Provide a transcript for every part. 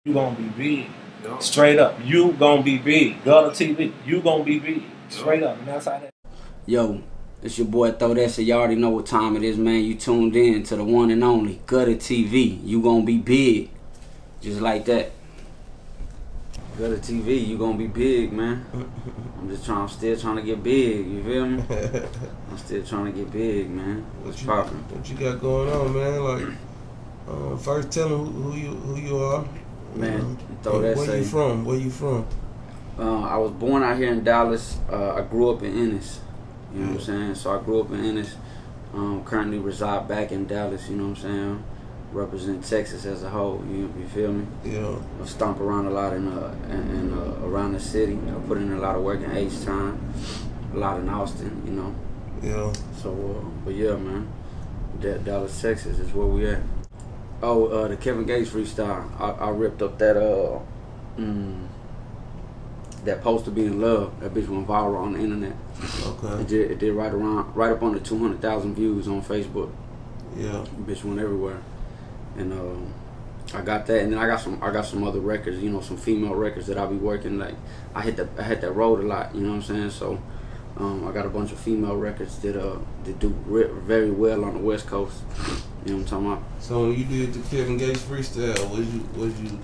You gonna be big. Yep. Straight up. You gonna be big. Gutter TV. You gonna be big. Straight up. And that's how that. Yo, it's your boy Throw That, so you already know what time it is, man. You tuned in to the one and only Gutter TV. You gonna be big. Just like that. Gutter TV, you gonna be big, man. I'm still trying to get big, you feel me? I'm still trying to get big, man. What's poppin'? What you got going on, man? Like, first tell them who you are. Man, Throw That. Where you from? Where you from? I was born out here in Dallas. I grew up in Ennis. You know what I'm saying? So I grew up in Ennis. Currently reside back in Dallas. You know what I'm saying? Represent Texas as a whole. You feel me? Yeah. I stomp around a lot in around the city. I put in a lot of work in H-Town, a lot in Austin. You know. Yeah. So, but yeah, man. Dallas, Texas is where we at. Oh, the Kevin Gates freestyle. I ripped up that that post to be in love. That bitch went viral on the internet. Okay. It did right up on the 200,000 views on Facebook. Yeah. Bitch went everywhere, and I got that, and then I got some other records. You know, some female records that I be working. Like I hit that road a lot. You know what I'm saying? So I got a bunch of female records that do very well on the West Coast. You know what I'm talking about? So when you did the Kevin Gates freestyle, was you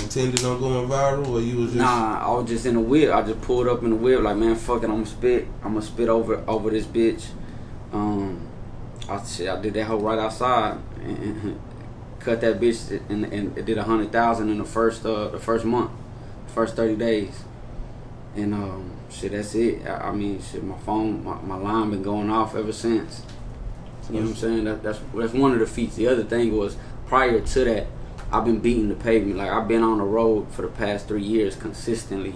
intending on going viral, or you was just? Nah, I was just in the whip. I just pulled up in the whip like, man, fuck it, I'm gonna spit over this bitch. I did that hoe right outside and cut that bitch, and it did 100,000 in the first month, first 30 days, and shit, that's it. I mean, shit, my phone, my line been going off ever since. You know what I'm saying? That's one of the feats. The other thing was, prior to that, I've been beating the pavement. Like, I've been on the road for the past 3 years consistently.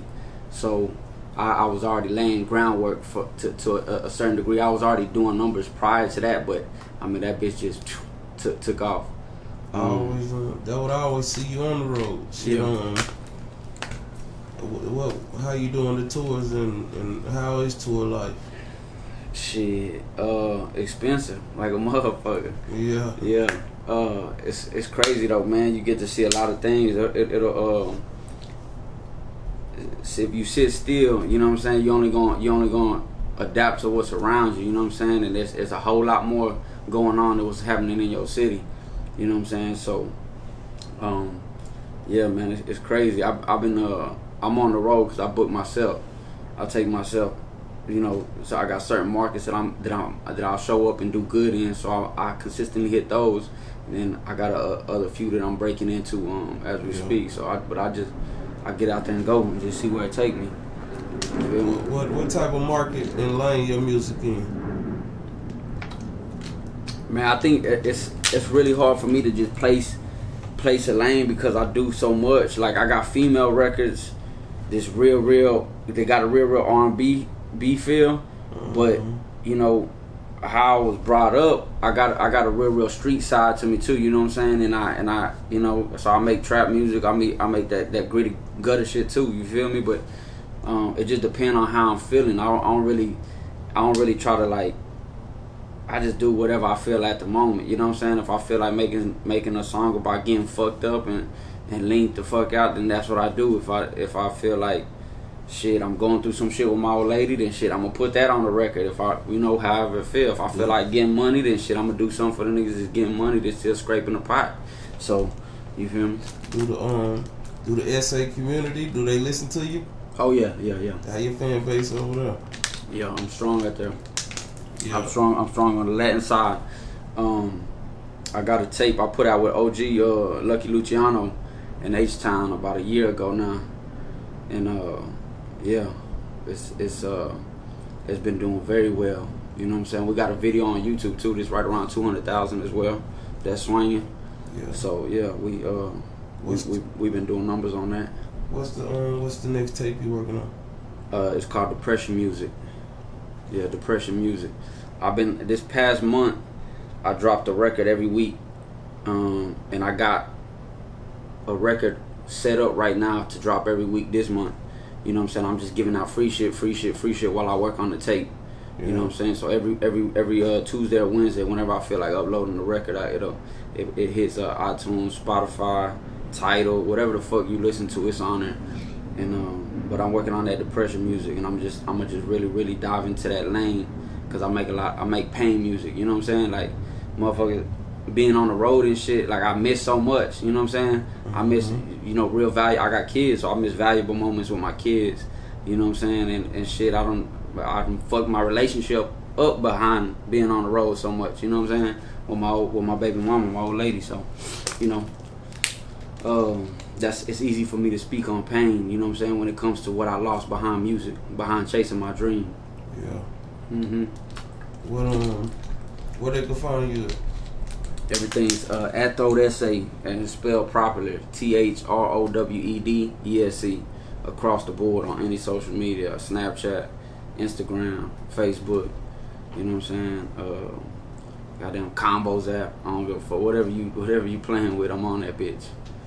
So I was already laying groundwork to a certain degree. I was already doing numbers prior to that, but I mean, that bitch just took off. That would always see you on the road. Shit, yeah. How you doing the tours, and how is tour life? Shit, expensive like a motherfucker. Yeah. Yeah. It's crazy though, man. You get to see a lot of things. It'll if you sit still, you know what I'm saying, you only gonna adapt to what's around you, you know what I'm saying? And there's a whole lot more going on than what's happening in your city. You know what I'm saying? So yeah, man, it's crazy. I've been I'm on the road because I book myself. I take myself. You know, so I got certain markets that I'll show up and do good in, so I consistently hit those. And then I got other few that I'm breaking into as we speak. So I get out there and go and just see where it take me. What type of market and lane your music in? Man, I think it's really hard for me to just place a lane because I do so much. Like, I got female records, this real. They got a real R&B feel, but you know how I was brought up, I got a real street side to me too, you know what I'm saying? And I you know, so I make trap music, I make that gritty gutter shit too, you feel me? But it just depends on how I'm feeling. I don't really try to, like, I just do whatever I feel at the moment, you know what I'm saying? If I feel like making a song about getting fucked up and lean the fuck out, then that's what I do. If I feel like, shit, I'm going through some shit with my old lady, then shit, I'm gonna put that on the record. If I, you know, however it feel. If I feel like getting money, then shit, I'm gonna do something for the niggas that's getting money, that's still scraping the pot. So, you feel me? Do the SA community, do they listen to you? Oh yeah. How your fan base over there? Yeah, I'm strong out there. Yeah. I'm strong on the Latin side. I got a tape I put out with OG Lucky Luciano in H-Town about a year ago now, and yeah, it's been doing very well. You know what I'm saying? We got a video on YouTube too. That's right around 200,000 as well. That's swinging. Yeah. So yeah, we've been doing numbers on that. What's the next tape you working on? It's called Depression Music. Yeah, Depression Music. This past month, I dropped a record every week, and I got a record set up right now to drop every week this month. You know what I'm saying? I'm just giving out free shit while I work on the tape. You know what I'm saying? So every Tuesday or Wednesday, whenever I feel like uploading the record, it hits iTunes, Spotify, Tidal, whatever the fuck you listen to, it's on there. And but I'm working on that depression music, and I'm gonna just really dive into that lane, cause I make pain music. You know what I'm saying? Like, motherfucker, being on the road and shit. Like, I miss so much. You know what I'm saying? I miss, you know, real value. I got kids, so I miss valuable moments with my kids. You know what I'm saying? And shit, I done fucked my relationship up behind being on the road so much. You know what I'm saying? With my baby mama, my old lady. So, you know, it's easy for me to speak on pain, you know what I'm saying, when it comes to what I lost behind music, behind chasing my dream. Yeah. Where they can find you? Everything's Athrowed Essay, and it's spelled properly, THROWEDESE, across the board on any social media, Snapchat, Instagram, Facebook, you know what I'm saying, goddamn Combos app, I don't give a fuck, whatever you playing with, I'm on that bitch.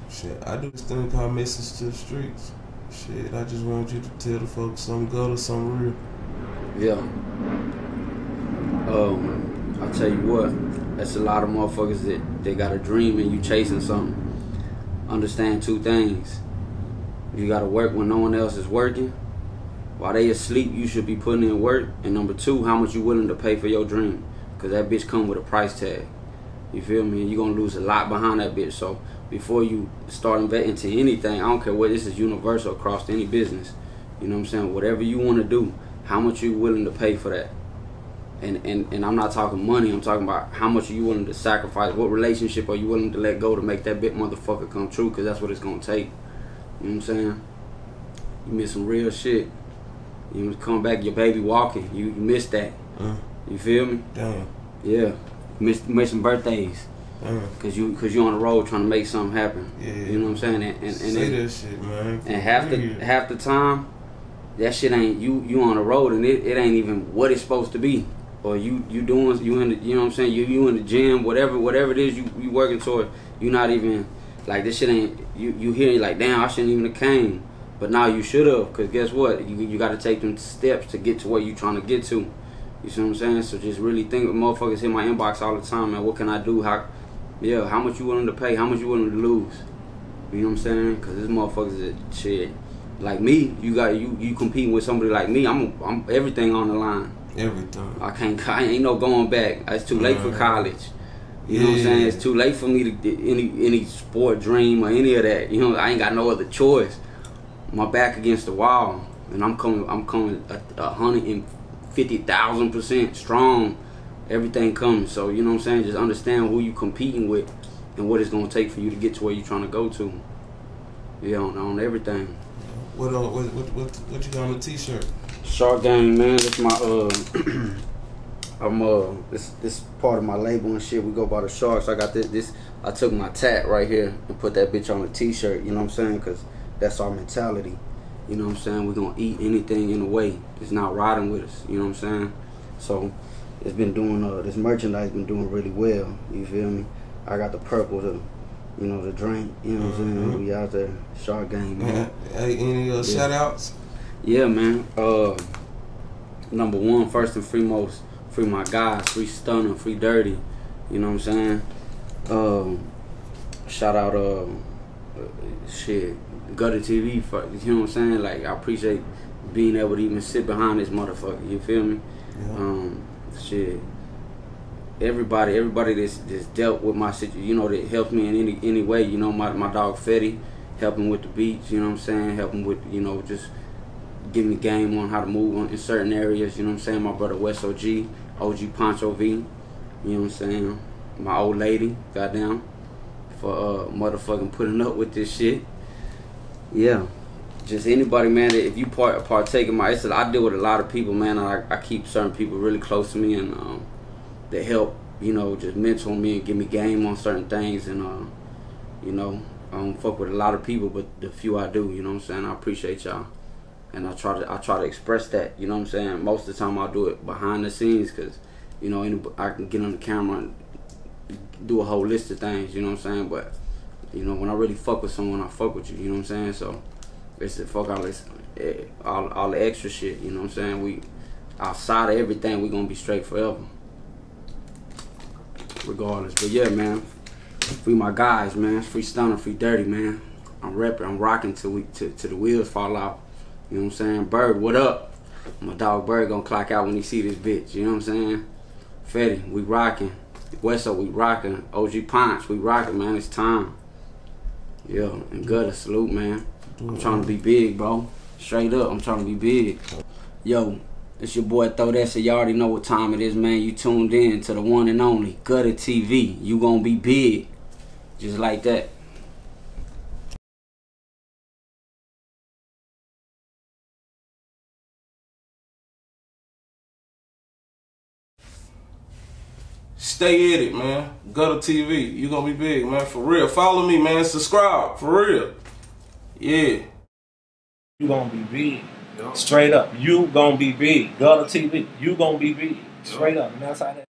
Shit, I do this thing called Message to the Streets. Shit, I just want you to tell the folks something good or something real. Yeah. I'll tell you what, that's a lot of motherfuckers that they got a dream and you chasing something. Understand two things. You gotta work when no one else is working. While they asleep, you should be putting in work. And number two, how much you willing to pay for your dream. Cause that bitch come with a price tag. You feel me? And you gonna lose a lot behind that bitch. So before you start investing into anything, I don't care what, this is universal across any business. You know what I'm saying? Whatever you want to do, how much you willing to pay for that? And I'm not talking money, I'm talking about how much are you willing to sacrifice, what relationship are you willing to let go to make that big motherfucker come true, because that's what it's going to take. You know what I'm saying? You miss some real shit. You come back, your baby walking, you miss that. You feel me? Damn. Yeah. Miss some birthdays. Cause you on the road trying to make something happen. Yeah. You know what I'm saying? And say that shit, man. And half the time, that shit ain't you on the road, and it ain't even what it's supposed to be. Or you in the, you know what I'm saying? You in the gym, whatever it is you working toward. You not even like, this shit ain't you hear like, damn, I shouldn't even have came. But now you should have, cause guess what? You got to take them steps to get to where you trying to get to. You see what I'm saying? So just really think. Motherfuckers hit my inbox all the time, man. What can I do? How much you willing to pay? How much you willing to lose? You know what I'm saying? Cause this motherfuckers that shit. Like me, you competing with somebody like me. I'm everything on the line. Everything. I ain't no going back. It's too late for college. You know what I'm saying? It's too late for me to get any sport dream or any of that. You know, I ain't got no other choice. My back against the wall, and I'm coming 150,000% strong. Everything coming. So you know what I'm saying? Just understand who you competing with and what it's gonna take for you to get to where you trying to go to. Yeah, on everything. What you got on the t-shirt? Shark Game, man. That's my this part of my label and shit. We go by the Sharks. I got this. I took my tat right here and put that bitch on a t-shirt. You know what I'm saying? Cause that's our mentality. You know what I'm saying? We're gonna eat anything in a way. It's not riding with us. You know what I'm saying? So it's been doing this merchandise been doing really well. You feel me? I got the purple, the drink. You know what I'm saying? We out there, Shark Game, man. Hey, any shout outs? Yeah, man. Number one, first and foremost, free my guys, free Stunner, free Dirty. You know what I'm saying? Shout out, shit, Gutter TV. For, you know what I'm saying? Like, I appreciate being able to even sit behind this motherfucker. You feel me? Yeah. Shit. Everybody that's dealt with my situation, you know, that helped me in any way. You know, my dog Fetty, helping with the beats. You know what I'm saying? Helping with, just giving me game on how to move in certain areas. You know what I'm saying? My brother West OG Poncho V. You know what I'm saying? My old lady, goddamn, for motherfucking putting up with this shit. Yeah. Just anybody, man, that if you partake in my, I deal with a lot of people, man. I keep certain people really close to me, and that help, just mentor me and give me game on certain things. And I don't fuck with a lot of people, but the few I do, you know what I'm saying? I appreciate y'all, and I try to express that. You know what I'm saying? Most of the time I'll do it behind the scenes, because I can get on the camera and do a whole list of things. You know what I'm saying? But when I really fuck with someone, I fuck with you. You know what I'm saying? So it's the fuck all this, all the extra shit. You know what I'm saying? We outside of everything, we gonna be straight forever, regardless. But yeah, man, Free my guys, man. Free Stunner, free Dirty, man. I'm repping, I'm rocking till the wheels fall off. You know what I'm saying? Bird, what up? My dog Bird gonna clock out when he see this bitch. You know what I'm saying? Fetty, we rocking. Wesso, we rocking. OG Ponch, we rocking, man. It's time. Yo, and Gutter, salute, man. I'm trying to be big, bro. Straight up, I'm trying to be big. Yo, it's your boy Throw That, so you already know what time it is, man. You tuned in to the one and only Gutter TV. You gonna be big. Just like that. Stay in it, man. Gutter TV. You gonna be big, man. For real. Follow me, man. Subscribe. For real. Yeah. You gonna be big. Straight up. You gonna be big. Gutter TV. You gonna be big. Straight up. And that's how that